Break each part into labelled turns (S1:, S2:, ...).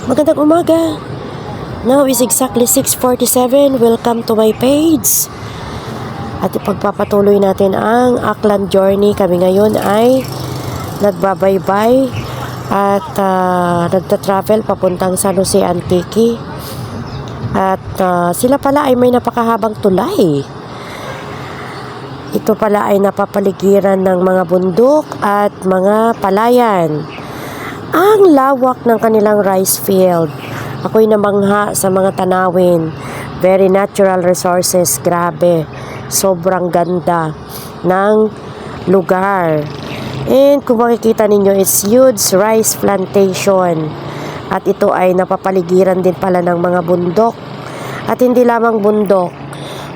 S1: Magandang umaga. Now is exactly 6:47. Welcome to my page. At ipagpapatuloy natin ang Aklan journey. Kami ngayon ay nagbabaybay at nagta-travel papuntang San Jose Antique. At sila pala ay may napakahabang tulay. Ito pala ay napapaligiran ng mga bundok at mga palayan. Ang lawak ng kanilang rice field. Ako'y namangha sa mga tanawin. Very natural resources. Grabe. Sobrang ganda ng lugar. And kung makikita ninyo, it's huge rice plantation. At ito ay napapaligiran din pala ng mga bundok. At hindi lamang bundok.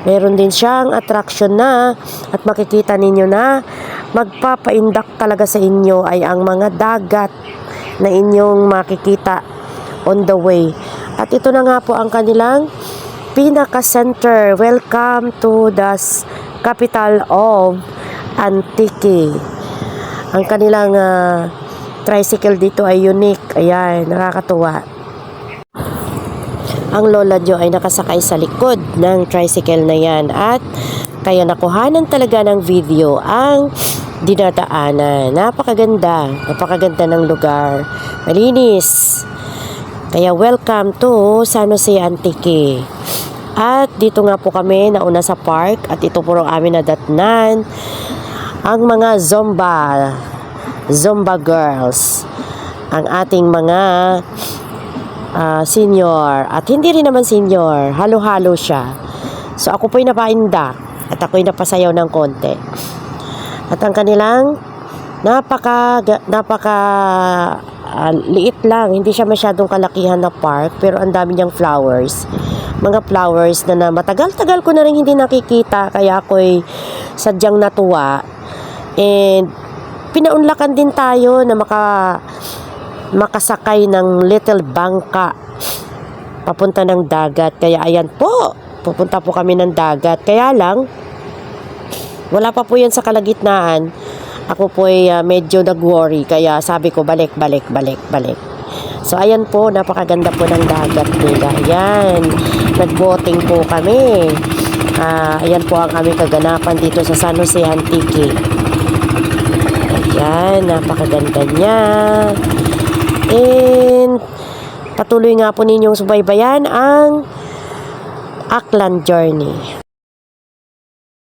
S1: Meron din siyang attraction na at makikita ninyo na magpapaindak talaga sa inyo ay ang mga dagat na inyong makikita on the way. At ito na nga po ang kanilang pinaka-center. Welcome to the capital of Antique. Ang kanilang tricycle dito ay unique. Ayan, nakakatuwa. Ang lola nyo ay nakasakay sa likod ng tricycle na yan at kaya nakuhanan talaga ng video ang dinadaanan. Napakaganda ng lugar. Malinis. Kaya welcome to San Jose Antique. At dito nga po kami nauna sa park at ito po ang amin nadatnan ang mga Zumba girls. Ang ating mga senior at hindi rin naman senior, halo-halo siya. So ako po'y napaindak at ako'y napasayaw ng konti. At ang kanilang napaka liit lang, hindi siya masyadong kalakihan na park, pero ang dami niyang flowers. Mga flowers na matagal-tagal ko na rin hindi nakikita, kaya ako'y sadyang natuwa. And pinaunlakan din tayo na makasakay ng little bangka papunta ng dagat. Kaya ayan po, pupunta po kami ng dagat. Kaya lang wala pa po yan sa kalagitnaan. Ako po ay medyo nag-worry. Kaya sabi ko balik. So ayan po, napakaganda po ng dagat nila. Ayan, nag-boating po kami. Ayan po ang aming kaganapan dito sa San Jose Antique. Ayan, napakaganda niya. And patuloy nga po ninyong subaybayan ang Aklan journey.